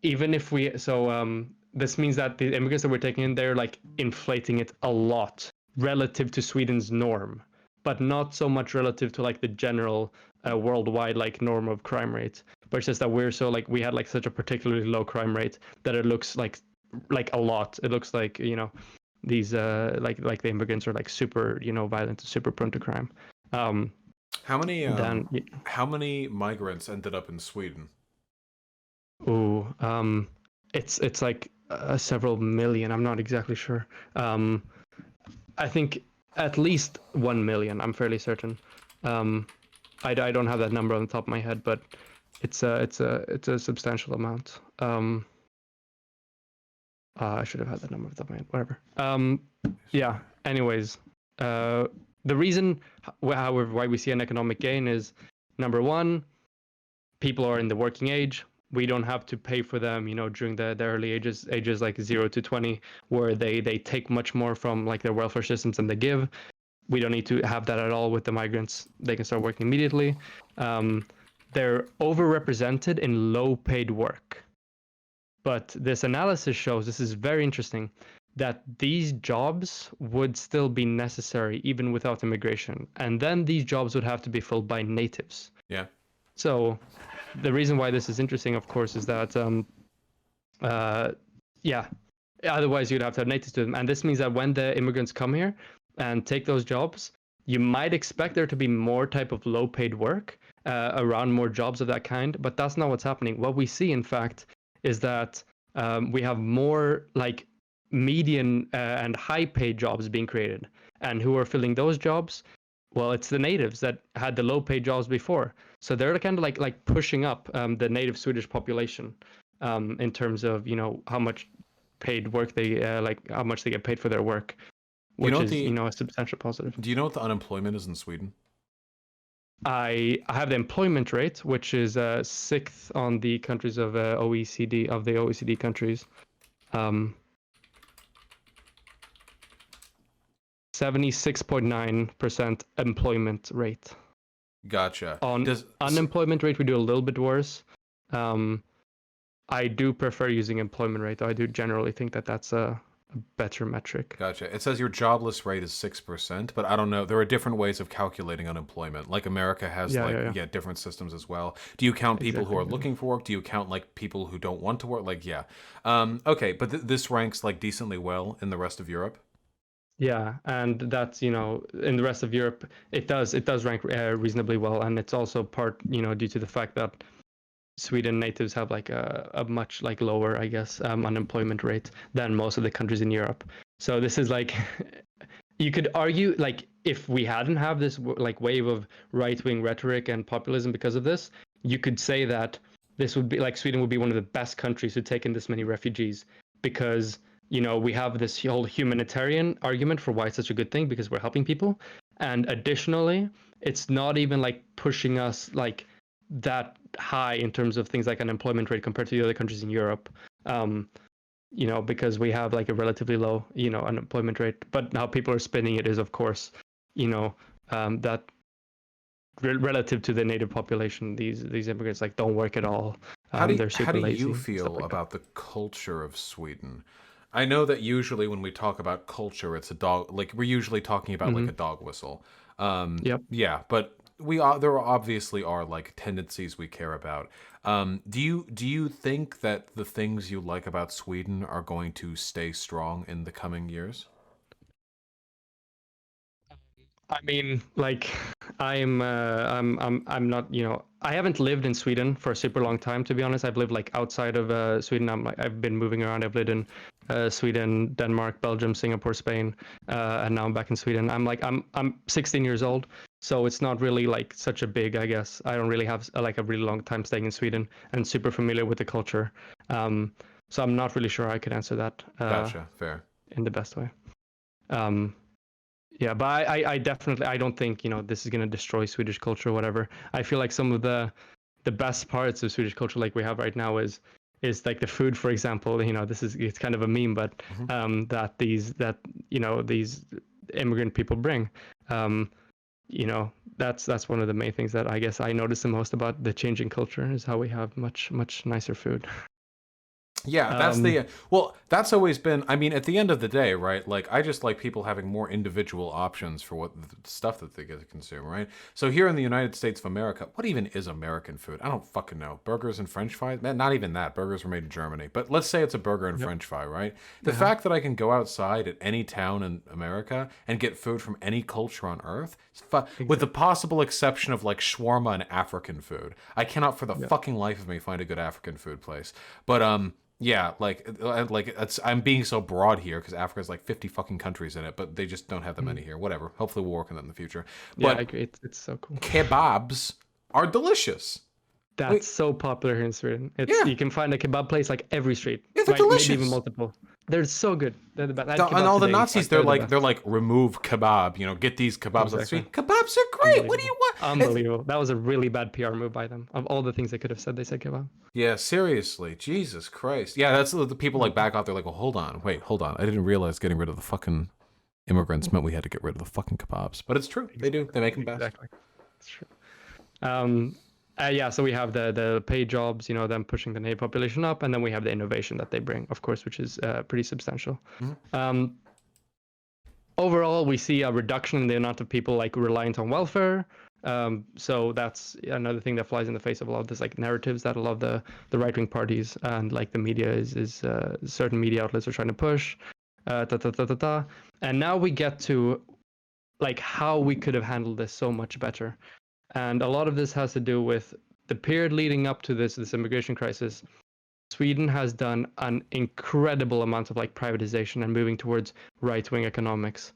even if we so this means that the immigrants that we're taking in, they're like inflating it a lot relative to Sweden's norm, but not so much relative to like the general worldwide like norm of crime rate. But it's just that we're so like we had like such a particularly low crime rate that it looks like a lot. It looks like these like the immigrants are like super violent, super prone to crime. Um, How many then how many migrants ended up in Sweden? ooh, it's like several million. I'm not exactly sure. Um, I think at least 1 million. I'm fairly certain. Um, I don't have that number on the top of my head, but it's a substantial amount. I should have had that number on the top of my head. Whatever. Yeah. Anyways, the reason, however, why we see an economic gain is number one, people are in the working age. We don't have to pay for them, during the early ages like 0 to 20, where they take much more from like their welfare systems than they give. We don't need to have that at all with the migrants. They can start working immediately. Um, they're overrepresented in low-paid work. But this analysis shows, this is very interesting, that these jobs would still be necessary even without immigration. And then these jobs would have to be filled by natives. Yeah. So the reason why this is interesting, of course, is that uh, yeah, otherwise you'd have to have natives to them, and this means that when the immigrants come here, and take those jobs, you might expect there to be more type of low paid work around more jobs of that kind, but that's not what's happening. What we see, in fact, is that we have more like median and high paid jobs being created. And who are filling those jobs? Well, it's the natives that had the low paid jobs before. So they're kind of like pushing up the native Swedish population in terms of, how much paid work they like how much they get paid for their work, Do you know which what is, the a substantial positive. Do you know what the unemployment is in Sweden? I have the employment rate, which is sixth on the countries of OECD of the OECD countries. 76.9% employment rate. Gotcha. On unemployment rate, we do a little bit worse. I do prefer using employment rate, though I do generally think that that's a better metric. Gotcha. It says your jobless rate is 6%, but I don't know. There are different ways of calculating unemployment. Like America has different systems as well. Do you count people who are looking for work? Do you count like people who don't want to work? Like, yeah. Okay, but this ranks like decently well in the rest of Europe. Yeah, and that's, in the rest of Europe, it does rank reasonably well, and it's also part, due to the fact that Sweden natives have like a much like lower, I guess, unemployment rate than most of the countries in Europe. So this is like, you could argue like if we hadn't have this like wave of right-wing rhetoric and populism because of this, you could say that this would be like Sweden would be one of the best countries to take in this many refugees because we have this whole humanitarian argument for why it's such a good thing because we're helping people, and additionally, it's not even like pushing us like that high in terms of things like unemployment rate compared to the other countries in Europe, because we have like a relatively low, unemployment rate. But how people are spinning it is, of course, that relative to the native population, these immigrants like don't work at all. They're super lazy. How do you feel about the culture of Sweden? I know that usually when we talk about culture, it's a dog. Like we're usually talking about like a dog whistle. Yep. Yeah, but there obviously are like tendencies we care about. Do you think that the things you like about Sweden are going to stay strong in the coming years? I mean, like, I'm not, I haven't lived in Sweden for a super long time, to be honest. I've lived like outside of Sweden. I've been moving around. I've lived in Sweden, Denmark, Belgium, Singapore, Spain, and now I'm back in Sweden. I'm 16 years old, so it's not really like such a big, I guess. I don't really have like a really long time staying in Sweden and super familiar with the culture. So I'm not really sure I could answer that. Gotcha. Fair. In the best way. Yeah, but I definitely I don't think this is gonna destroy Swedish culture or whatever. I feel like some of the best parts of Swedish culture like we have right now is like the food, for example. It's kind of a meme, but that these immigrant people bring. That's one of the main things that I guess I notice the most about the changing culture is how we have much nicer food. Yeah, that's always been, I mean, at the end of the day, right? Like, I just like people having more individual options for what the stuff that they get to consume, right? So here in the United States of America, what even is American food? I don't fucking know. Burgers and French fries? Man, not even that. Burgers were made in Germany. But let's say it's a burger and French fry, right? The fact that I can go outside at any town in America and get food from any culture on Earth, with the possible exception of like shawarma and African food. I cannot for the fucking life of me find a good African food place. But, yeah, like I'm being so broad here because Africa's like 50 fucking countries in it, but they just don't have that many here. Whatever. Hopefully we'll work on that in the future. But I agree. It's so cool. Kebabs are delicious. That's so popular here in Sweden. You can find a kebab place like every street. Yeah, they're delicious. Maybe even multiple. They're so good. They're the best. And all the Nazis, they're like remove kebab. Get these kebabs on the street. Kebabs are great. What do you want? Unbelievable. That was a really bad PR move by them. Of all the things they could have said, they said kebab. Yeah, seriously, Jesus Christ. Yeah, that's the people like back off. They're like, well, hold on. I didn't realize getting rid of the fucking immigrants meant we had to get rid of the fucking kebabs. But it's true. They do. They make them best. Exactly. It's true. So we have the paid jobs, them pushing the native population up, and then we have the innovation that they bring, of course, which is pretty substantial. Overall, we see a reduction in the amount of people like reliant on welfare. So that's another thing that flies in the face of a lot of this like narratives that a lot of the right-wing parties and like the media is certain media outlets are trying to push. And now we get to like how we could have handled this so much better. And a lot of this has to do with the period leading up to this immigration crisis. Sweden has done an incredible amount of like privatization and moving towards right-wing economics,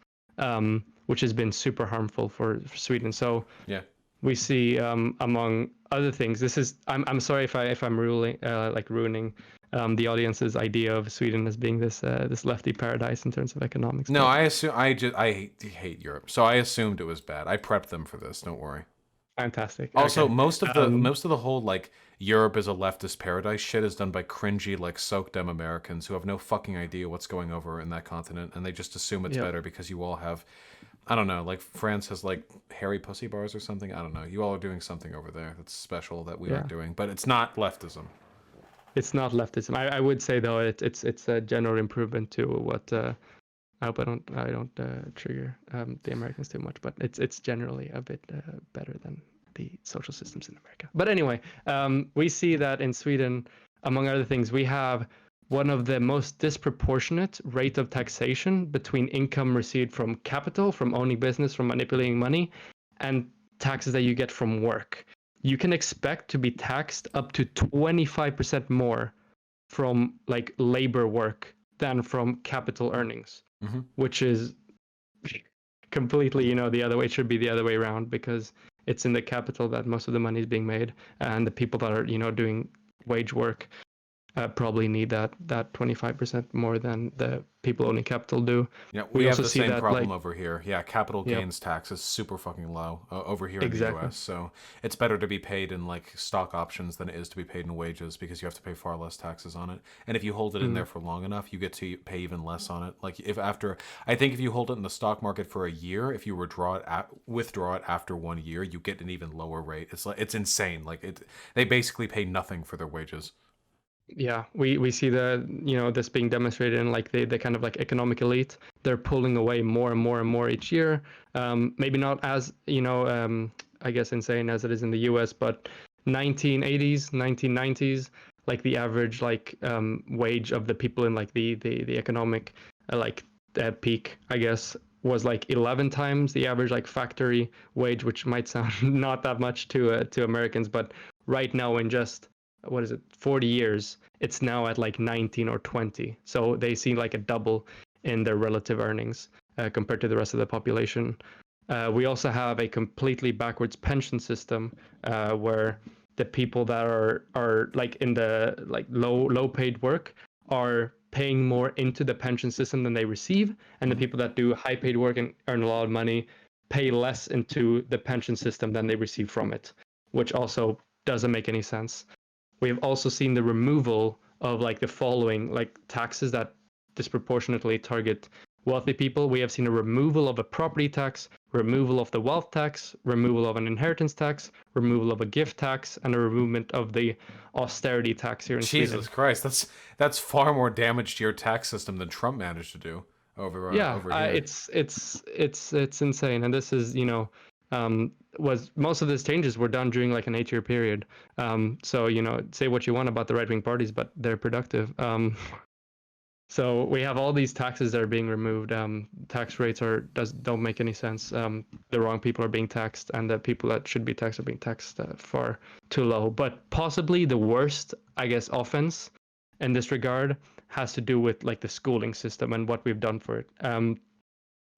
which has been super harmful for Sweden. So Yeah. we see, among other things, this is I'm sorry if I'm ruining the audience's idea of Sweden as being this lefty paradise in terms of economics. No, But I assume I hate Europe, so I assumed it was bad. I prepped them for this. Don't worry. fantastic. Also, Okay. most of the whole like Europe is a leftist paradise shit is done by cringy like soaked-em Americans who have no fucking idea what's going over in that continent, and they just assume it's Yeah. better because you all have, I don't know, like France has like hairy pussy bars or something. I don't know. You all are doing something over there that's special that we Yeah. aren't doing, but it's not leftism. It's not leftism. I would say though it's a general improvement to what. I hope I don't trigger the Americans too much, but it's generally a bit better than the social systems in America. But anyway, we see that in Sweden, among other things, we have one of the most disproportionate rate of taxation between income received from capital, from owning business, from manipulating money, and taxes that you get from work. You can expect to be taxed up to 25% more from like labor work than from capital earnings, Mm-hmm. which is completely, the other way. It should be the other way around because it's in the capital that most of the money is being made, and the people that are, doing wage work probably need that 25% more than the people owning capital do. Yeah, we We have also the see same that problem over here. Yeah, capital yep, gains tax is super fucking low over here in the exactly. U.S. So it's better to be paid in like stock options than it is to be paid in wages because you have to pay far less taxes on it. And if you hold it in Mm. there for long enough, you get to pay even less on it. Like I think if you hold it in the stock market for a year, if you withdraw it after 1 year, you get an even lower rate. It's insane. They basically pay nothing for their wages. Yeah, we see this being demonstrated in like the kind of like economic elite. They're pulling away more and more and more each year. Maybe not as I guess insane as it is in the US, but 1980s, 1990s, like the average like wage of the people in like the economic like peak, I guess, was like 11 times the average like factory wage, which might sound not that much to Americans, but right now in just what is it 40 years, it's now at like 19 or 20, so they see like a double in their relative earnings compared to the rest of the population. We also have a completely backwards pension system where the people that are like in the like low paid work are paying more into the pension system than they receive, and the Mhm. people that do high paid work and earn a lot of money pay less into the pension system than they receive from it, which also doesn't make any sense. We have also seen the removal of like the following like taxes that disproportionately target wealthy people. We have seen a removal of a property tax, removal of the wealth tax, removal of an inheritance tax, removal of a gift tax, and a removal of the austerity tax here in Jesus Sweden. Christ, that's far more damage to your tax system than Trump managed to do Yeah, over here. it's insane, and this is was most of these changes were done during like an 8-year period. So say what you want about the right wing parties, but they're productive. So we have all these taxes that are being removed. Tax rates don't make any sense. The wrong people are being taxed, and the people that should be taxed are being taxed far too low. But possibly the worst, I guess, offense in this regard has to do with like the schooling system and what we've done for it.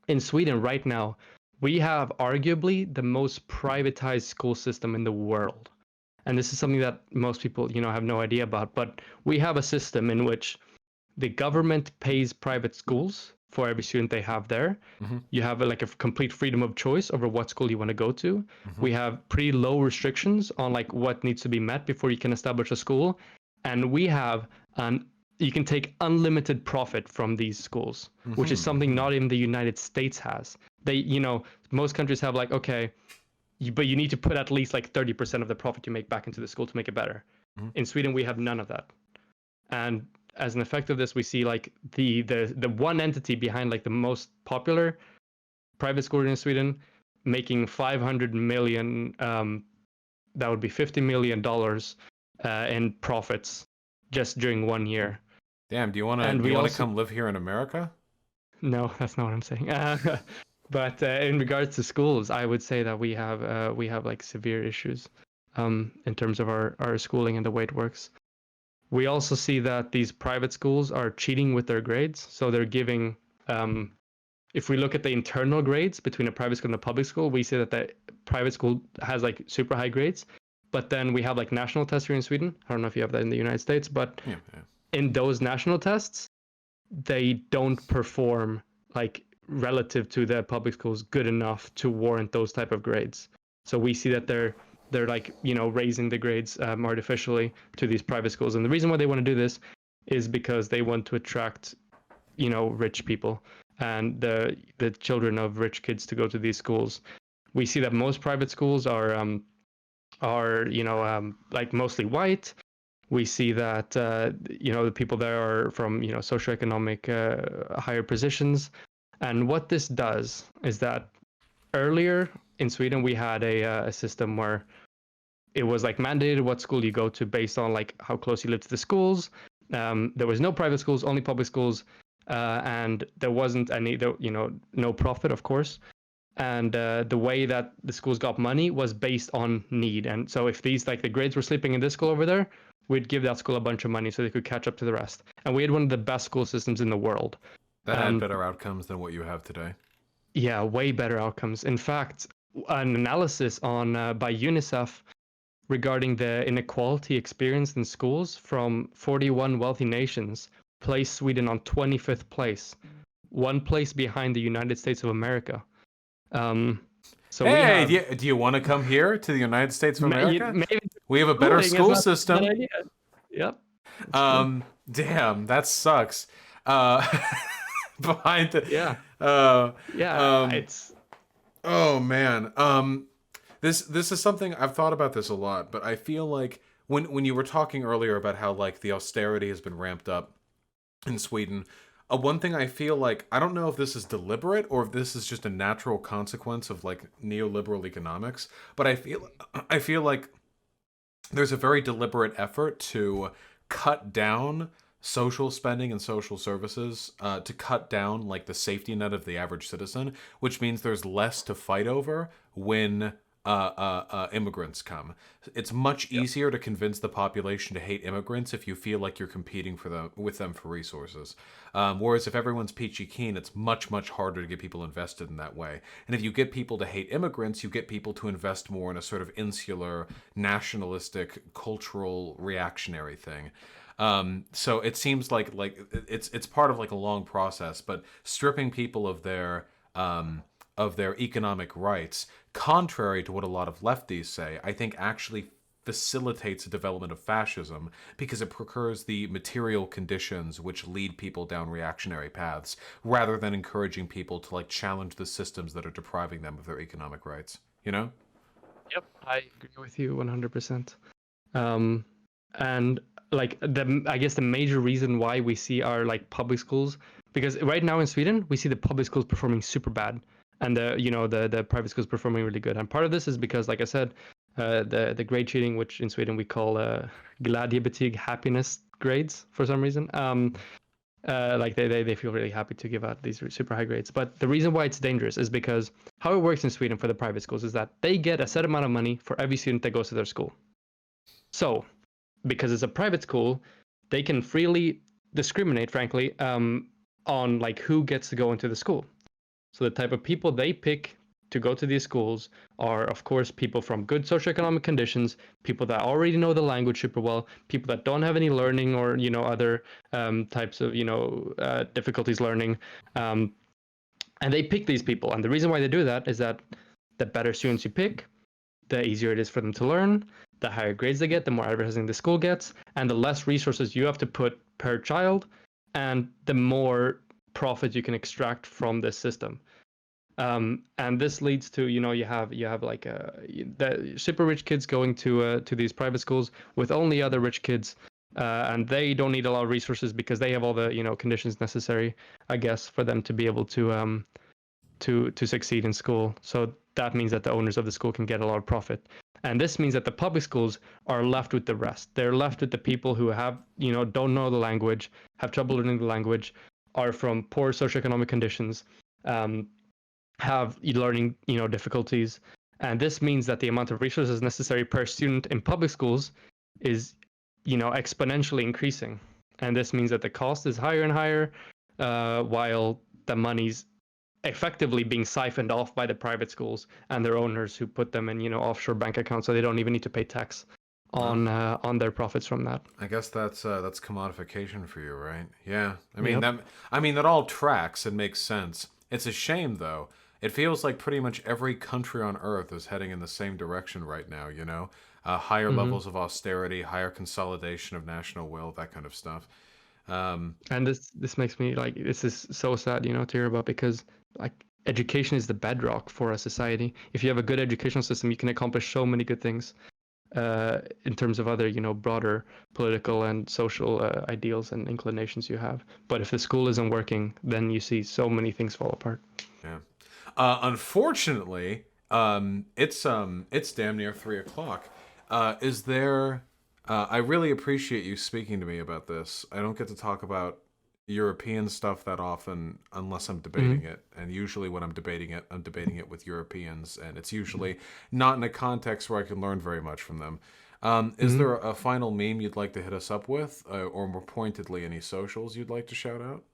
In Sweden right now, we have arguably the most privatized school system in the world. And this is something that most people, have no idea about. But we have a system in which the government pays private schools for every student they have there. Mm-hmm. You have like a complete freedom of choice over what school you want to go to. Mm-hmm. We have pretty low restrictions on like what needs to be met before you can establish a school, and we have you can take unlimited profit from these schools, which is Mm-hmm. something Mm-hmm. not even the United States has. They, most countries have like, okay, but you need to put at least like 30% of the profit you make back into the school to make it better. Mm-hmm. In Sweden, we have none of that. And as an effect of this, we see like the one entity behind like the most popular private school in Sweden making 500 million, that would be $50 million in profits just during 1 year. Damn, do And you we wanna also come live here in America? no, that's not what I'm saying. But in regards to schools, I would say that we have like severe issues in terms of our schooling and the way it works. We also see that these private schools are cheating with their grades. So they're giving, if we look at the internal grades between a private school and a public school, we see that the private school has like super high grades. But then we have like national tests here in Sweden. I don't know if you have that in the United States, but in those national tests, they don't perform like relative to the public schools good enough to warrant those type of grades. So we see that they're like, you know, raising the grades artificially to these private schools. And the reason why they want to do this is because they want to attract, you know, rich people and the children of rich kids to go to these schools. We see that most private schools are you know like mostly white. We see that you know the people there are from, you know, socioeconomic higher positions. And what this does is that earlier in Sweden we had a system where it was like mandated what school you go to based on like how close you live to the schools. There was no private schools, only public schools, and there wasn't any, you know, no profit, of course. And the way that the schools got money was based on need. And so if these, like the grades were slipping in this school over there, we'd give that school a bunch of money so they could catch up to the rest. And we had one of the best school systems in the world. That had better outcomes than what you have today. Yeah, way better outcomes. In fact, an analysis on by UNICEF regarding the inequality experienced in schools from 41 wealthy nations placed Sweden on 25th place, one place behind the United States of America. So hey, do you want to come here to the United States of America? Maybe we have a better school system. Yep. Damn, that sucks. Behind the it's. Oh man. This is something I've thought about this a lot, but I feel like when you were talking earlier about how like the austerity has been ramped up in Sweden, one thing I feel like, I don't know if this is deliberate or if this is just a natural consequence of like neoliberal economics, but I feel like there's a very deliberate effort to cut down social spending and social services, to cut down like the safety net of the average citizen, which means there's less to fight over when immigrants come. It's much easier to convince the population to hate immigrants if you feel like you're competing with them for resources. Whereas if everyone's peachy keen, it's much, much harder to get people invested in that way. And if you get people to hate immigrants, you get people to invest more in a sort of insular, nationalistic, cultural, reactionary thing. So it seems like it's part of like a long process, but stripping people of their economic rights, contrary to what a lot of lefties say, I think actually facilitates the development of fascism because it procures the material conditions which lead people down reactionary paths, rather than encouraging people to like challenge the systems that are depriving them of their economic rights. You know? Yep, I agree with you 100%. And like I guess the major reason why we see our like public schools, because right now in Sweden we see the public schools performing super bad and the private schools performing really good. And part of this is because, like I said, the grade cheating, which in Sweden we call glädjebetyg, happiness grades for some reason. Like they feel really happy to give out these super high grades. But the reason why it's dangerous is because how it works in Sweden for the private schools is that they get a set amount of money for every student that goes to their school. So because it's a private school, they can freely discriminate, frankly, on like who gets to go into the school. So the type of people they pick to go to these schools are, of course, people from good socioeconomic conditions, people that already know the language super well, people that don't have any learning or other types of difficulties learning, and they pick these people. And the reason why they do that is that the better students you pick, the easier it is for them to learn. The higher grades they get, the more advertising the school gets, and the less resources you have to put per child, and the more profit you can extract from this system. And this leads to you have like the super rich kids going to these private schools with only other rich kids, and they don't need a lot of resources because they have all the conditions necessary, I guess, for them to be able to succeed in school. So that means that the owners of the school can get a lot of profit. And this means that the public schools are left with the rest. They're left with the people who have, don't know the language, have trouble learning the language, are from poor socioeconomic conditions, have learning, difficulties, and this means that the amount of resources necessary per student in public schools is, exponentially increasing, and this means that the cost is higher and higher, while the money's effectively being siphoned off by the private schools and their owners who put them in, offshore bank accounts, so they don't even need to pay tax on their profits from that. I guess that's commodification for you, right? Yeah. Yep. That all tracks and makes sense. It's a shame though. It feels like pretty much every country on earth is heading in the same direction right now, higher levels of austerity, higher consolidation of national will, that kind of stuff. And this makes me like, this is so sad, to hear about, because like education is the bedrock for a society. If you have a good educational system, you can accomplish so many good things in terms of other, broader political and social ideals and inclinations you have. But if the school isn't working, then you see so many things fall apart. Yeah. Unfortunately, it's damn near 3:00. Is there? I really appreciate you speaking to me about this. I don't get to talk about European stuff that often unless I'm debating it, and usually when I'm debating it with Europeans, and it's usually not in a context where I can learn very much from them. Is there a final meme you'd like to hit us up with, or more pointedly, any socials you'd like to shout out?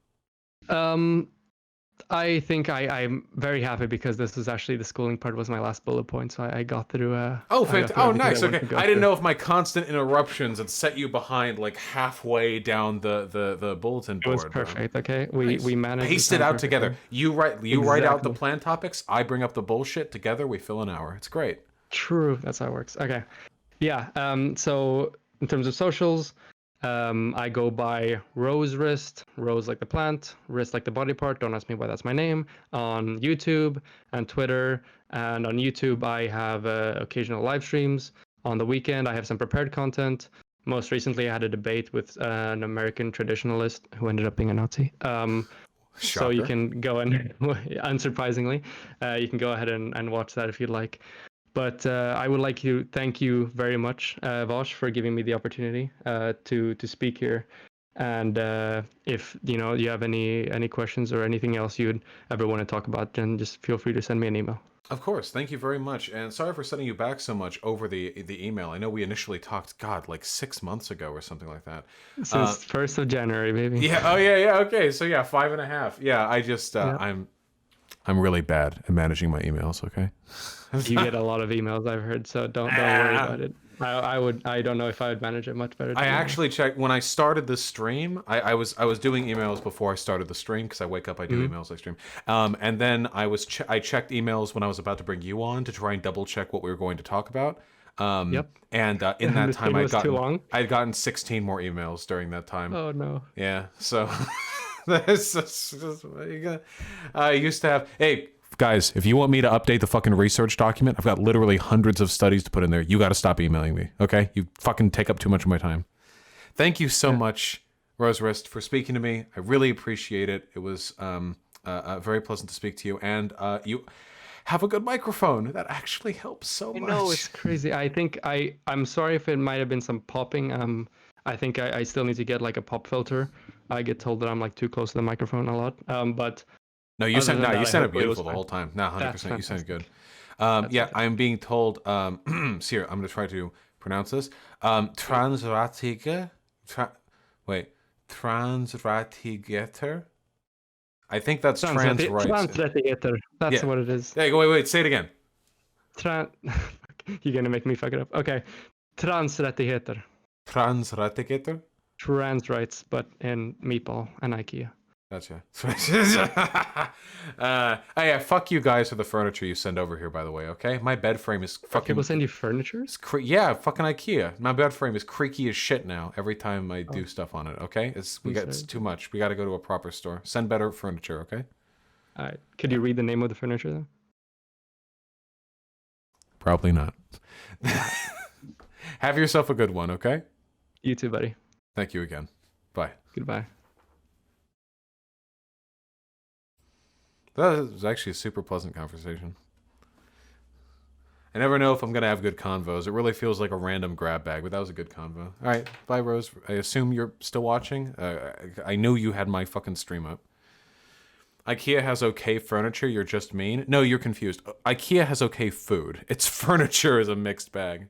I think I'm very happy because this was actually, the schooling part was my last bullet point, so I got through. Nice. Okay, I didn't know if my constant interruptions had set you behind like halfway down the bulletin board. It was perfect. Okay, we managed. Paced it out together. You write out the plan topics. I bring up the bullshit. Together we fill an hour. It's great. True. That's how it works. Okay. Yeah. So in terms of socials, I go by Rose Wrist, Rose like the plant, wrist like the body part. Don't ask me why that's my name. On YouTube and Twitter. And on YouTube, I have occasional live streams. On the weekend, I have some prepared content. Most recently, I had a debate with an American traditionalist who ended up being a Nazi. So you can go and, unsurprisingly, you can go ahead and watch that if you'd like. But I would like to thank you very much, Vosh, for giving me the opportunity to speak here. And if you have any questions or anything else you'd ever want to talk about, then just feel free to send me an email. Of course, thank you very much, and sorry for setting you back so much over the email. I know we initially talked, God, like 6 months ago or something like that. Since 1st of January, maybe. Yeah. Oh yeah. Okay. So yeah, 5.5. Yeah. I just I'm really bad at managing my emails. Okay. You get a lot of emails, I've heard, so don't worry about it. I don't know if I would manage it much better. I actually checked when I started this stream. I was doing emails before I started the stream because I wake up, I do emails, I stream. And then I checked emails when I was about to bring you on to try and double check what we were going to talk about. Yep. And in that time, I'd gotten 16 more emails during that time. Oh no. Yeah. So I used to have. Hey, guys, if you want me to update the fucking research document, I've got literally hundreds of studies to put in there. You got to stop emailing me, okay? You fucking take up too much of my time. Thank you so much, Rose Wrist, for speaking to me. I really appreciate it. It was very pleasant to speak to you, and you have a good microphone. That actually helps so much. I know, it's crazy. I think I'm sorry if it might have been some popping. I think I still need to get like a pop filter. I get told that I'm like too close to the microphone a lot. But no, you sounded beautiful the whole time. No, 100%. You sounded good. Yeah, I'm being told. Here, I'm gonna try to pronounce this. Transratiger. Transratigator. I think that's trans rights. Transratigator. That's what it is. Hey, wait. Say it again. You're gonna make me fuck it up. Okay. Transratigator. Transratigator? Trans rights, but in Meatball and IKEA. Gotcha. Yeah, fuck you guys for the furniture you send over here, by the way, okay? My bed frame is fucking... People send you furniture? Yeah, fucking IKEA. My bed frame is creaky as shit now every time I do stuff on it, okay? It's too much. We gotta go to a proper store. Send better furniture, okay? Alright. Could you read the name of the furniture, though? Probably not. Have yourself a good one, okay? You too, buddy. Thank you again. Bye. Goodbye. That was actually a super pleasant conversation. I never know if I'm going to have good convos. It really feels like a random grab bag, but that was a good convo. All right. Bye, Rose. I assume you're still watching. I knew you had my fucking stream up. IKEA has okay furniture, you're just mean. No, you're confused. IKEA has okay food. Its furniture is a mixed bag.